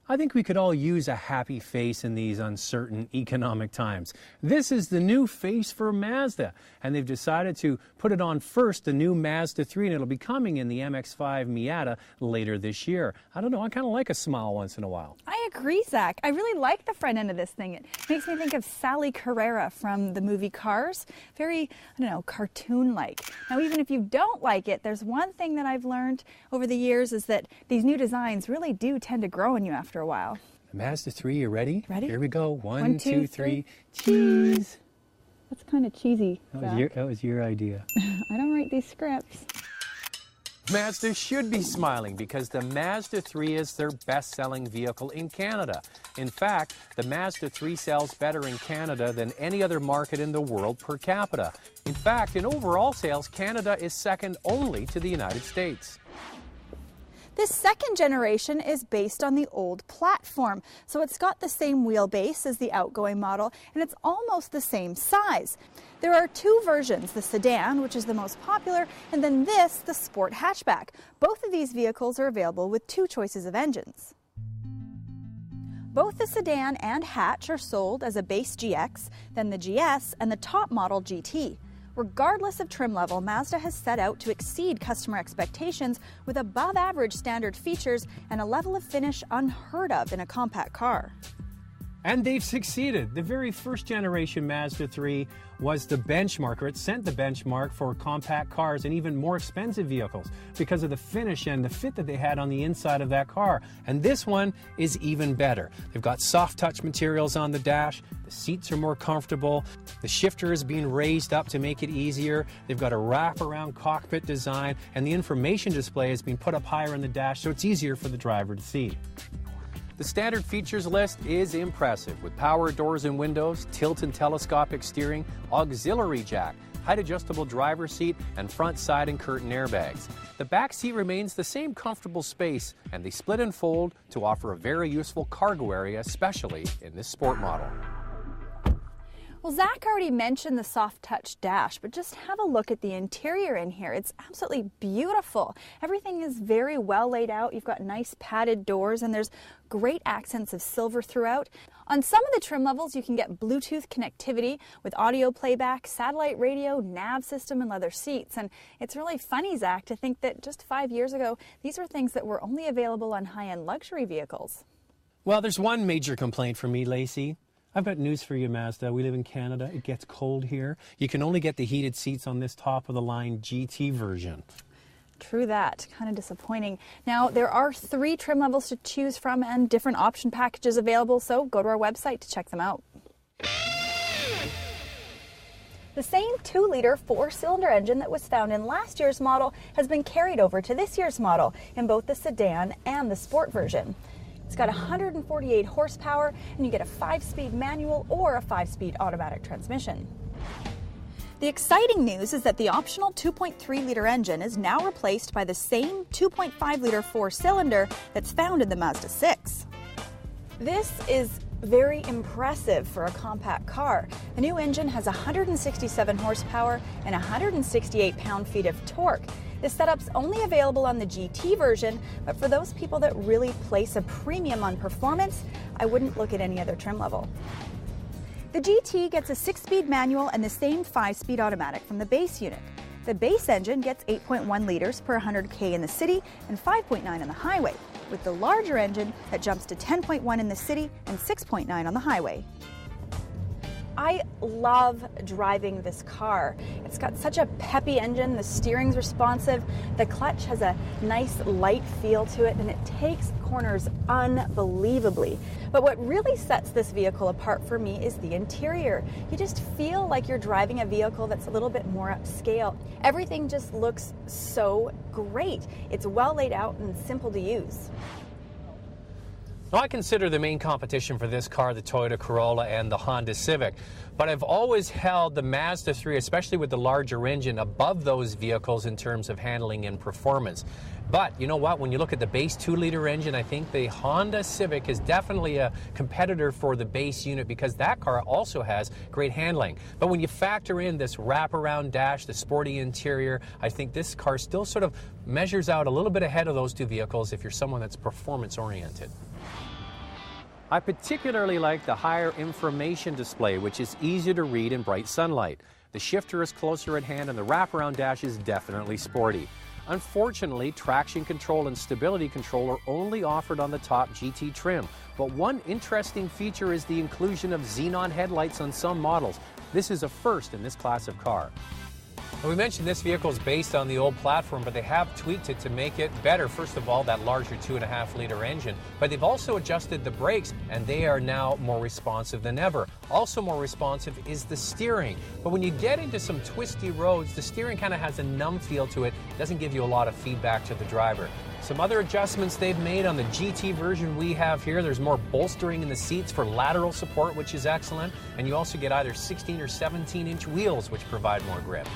I think we could all use a happy face in these uncertain economic times. This is the new face for Mazda, and they've decided to put it on first, the new Mazda 3, and it'll be coming in the MX-5 Miata later this year. I don't know, I kind of like a smile once in a while. I agree, Zach. I really like the front end of this thing. It makes me think of Sally Carrera from the movie Cars. Very, I don't know, cartoon-like. Now, even if you don't like it, there's one thing that I've learned over the years is that these new designs really do tend to grow on you after a while. The Mazda 3, you ready? Ready? Here we go. One, two, three. Cheese. Cheese. That's kind of cheesy, Zach. That was your idea. I don't write these scripts. Mazda should be smiling because the Mazda 3 is their best-selling vehicle in Canada. In fact, the Mazda 3 sells better in Canada than any other market in the world per capita. In fact, in overall sales, Canada is second only to the United States. This second generation is based on the old platform, so it's got the same wheelbase as the outgoing model, and it's almost the same size. There are two versions, the sedan, which is the most popular, and then this, the sport hatchback. Both of these vehicles are available with two choices of engines. Both the sedan and hatch are sold as a base GX, then the GS, and the top model GT. Regardless of trim level, Mazda has set out to exceed customer expectations with above-average standard features and a level of finish unheard of in a compact car. And they've succeeded. The very first generation Mazda 3 was the benchmark, or it set the benchmark for compact cars and even more expensive vehicles because of the finish and the fit that they had on the inside of that car. And this one is even better. They've got soft touch materials on the dash, the seats are more comfortable, the shifter is being raised up to make it easier, they've got a wrap-around cockpit design, and the information display has been put up higher on the dash so it's easier for the driver to see. The standard features list is impressive with power doors and windows, tilt and telescopic steering, auxiliary jack, height adjustable driver's seat, and front side and curtain airbags. The back seat remains the same comfortable space, and they split and fold to offer a very useful cargo area, especially in this sport model. Well, Zach already mentioned the soft touch dash, but just have a look at the interior in here. It's absolutely beautiful. Everything is very well laid out. You've got nice padded doors, and there's great accents of silver throughout. On some of the trim levels, you can get Bluetooth connectivity with audio playback, satellite radio, nav system, and leather seats. And it's really funny, Zach, to think that just 5 years ago, these were things that were only available on high-end luxury vehicles. Well, there's one major complaint for me, Lacey. I've got news for you, Mazda. We live in Canada. It gets cold here. You can only get the heated seats on this top-of-the-line GT version. True that. Kind of disappointing. Now, there are 3 trim levels to choose from and different option packages available, so go to our website to check them out. The same 2-liter 4-cylinder engine that was found in last year's model has been carried over to this year's model in both the sedan and the sport version. It's got 148 horsepower, and you get a 5-speed manual or a 5-speed automatic transmission. The exciting news is that the optional 2.3-liter engine is now replaced by the same 2.5-liter 4-cylinder that's found in the Mazda 6. This is very impressive for a compact car. The new engine has 167 horsepower and 168 pound-feet of torque. This setup's only available on the GT version, but for those people that really place a premium on performance, I wouldn't look at any other trim level. The GT gets a 6-speed manual and the same 5-speed automatic from the base unit. The base engine gets 8.1 liters per 100K in the city and 5.9 on the highway, with the larger engine that jumps to 10.1 in the city and 6.9 on the highway. I love driving this car. It's got such a peppy engine, the steering's responsive, the clutch has a nice light feel to it, and it takes corners unbelievably. But what really sets this vehicle apart for me is the interior. You just feel like you're driving a vehicle that's a little bit more upscale. Everything just looks so great. It's well laid out and simple to use. Now, I consider the main competition for this car the Toyota Corolla and the Honda Civic, but I've always held the Mazda 3, especially with the larger engine, above those vehicles in terms of handling and performance. But you know what, when you look at the base 2-liter engine, I think the Honda Civic is definitely a competitor for the base unit because that car also has great handling. But when you factor in this wraparound dash, the sporty interior, I think this car still sort of measures out a little bit ahead of those two vehicles if you're someone that's performance oriented. I particularly like the higher information display, which is easier to read in bright sunlight. The shifter is closer at hand and the wraparound dash is definitely sporty. Unfortunately, traction control and stability control are only offered on the top GT trim, but one interesting feature is the inclusion of xenon headlights on some models. This is a first in this class of car. Well, we mentioned this vehicle is based on the old platform, but they have tweaked it to make it better. First of all, that larger 2.5-liter engine, but they've also adjusted the brakes, and they are now more responsive than ever. Also more responsive is the steering. But when you get into some twisty roads, the steering kind of has a numb feel to it. It doesn't give you a lot of feedback to the driver. Some other adjustments they've made on the GT version we have here. There's more bolstering in the seats for lateral support, which is excellent. And you also get either 16 or 17-inch wheels, which provide more grip.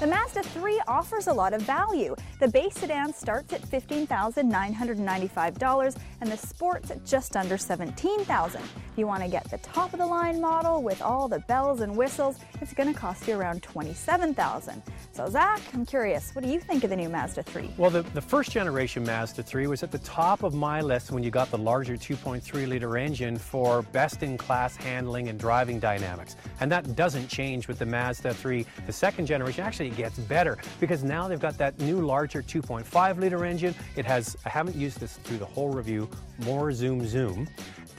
The Mazda 3 offers a lot of value. The base sedan starts at $15,995 and the sport's at just under $17,000. If you want to get the top of the line model with all the bells and whistles, it's going to cost you around $27,000. So Zach, I'm curious, what do you think of the new Mazda 3? Well, the first generation Mazda 3 was at the top of my list when you got the larger 2.3-liter engine for best-in-class handling and driving dynamics. And that doesn't change with the Mazda 3. The second generation actually gets better because now they've got that new larger 2.5-liter engine. It has, I haven't used this through the whole review, more zoom.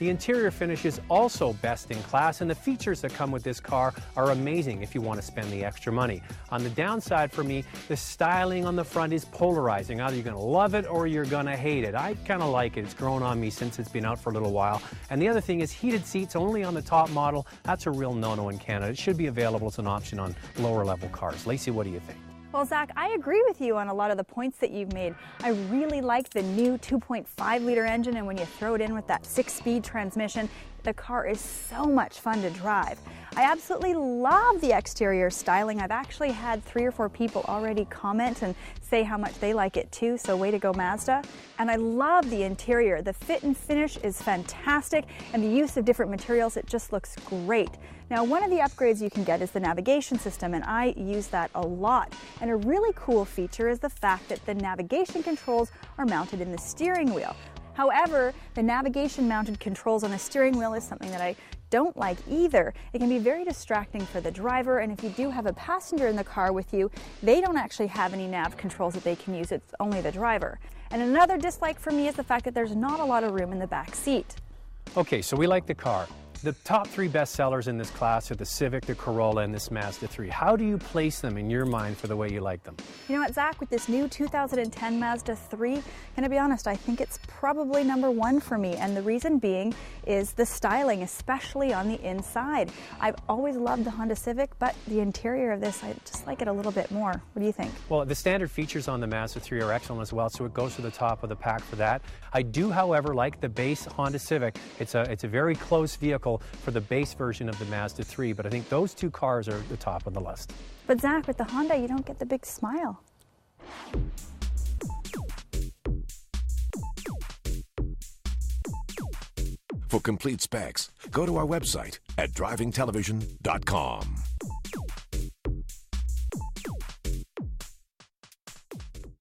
The interior finish is also best in class, and the features that come with this car are amazing if you want to spend the extra money. On the downside for me, the styling on the front is polarizing. Either you're going to love it or you're going to hate it. I kind of like it. It's grown on me since it's been out for a little while. And the other thing is heated seats only on the top model. That's a real no-no in Canada. It should be available as an option on lower-level cars. Lacey, what do you think? Well, Zach, I agree with you on a lot of the points that you've made. I really like the new 2.5-liter engine, and when you throw it in with that 6-speed transmission, the car is so much fun to drive. I absolutely love the exterior styling. I've actually had 3 or 4 people already comment and say how much they like it too, so way to go Mazda. And I love the interior. The fit and finish is fantastic, and the use of different materials, it just looks great. Now, one of the upgrades you can get is the navigation system, and I use that a lot. And a really cool feature is the fact that the navigation controls are mounted in the steering wheel. However, the navigation-mounted controls on the steering wheel is something that I don't like either. It can be very distracting for the driver, and if you do have a passenger in the car with you, they don't actually have any nav controls that they can use. It's only the driver. And another dislike for me is the fact that there's not a lot of room in the back seat. Okay, so we like the car. The top 3 best sellers in this class are the Civic, the Corolla, and this Mazda 3. How do you place them in your mind for the way you like them? You know what, Zach, with this new 2010 Mazda 3, gonna be honest, I think it's probably #1 for me, and the reason being is the styling, especially on the inside. I've always loved the Honda Civic, but the interior of this, I just like it a little bit more. What do you think? Well, the standard features on the Mazda 3 are excellent as well, so it goes to the top of the pack for that. I do, however, like the base Honda Civic. It's a very close vehicle for the base version of the Mazda 3, but I think those 2 cars are at the top of the list. But Zach, with the Honda, you don't get the big smile. For complete specs, go to our website at drivingtelevision.com.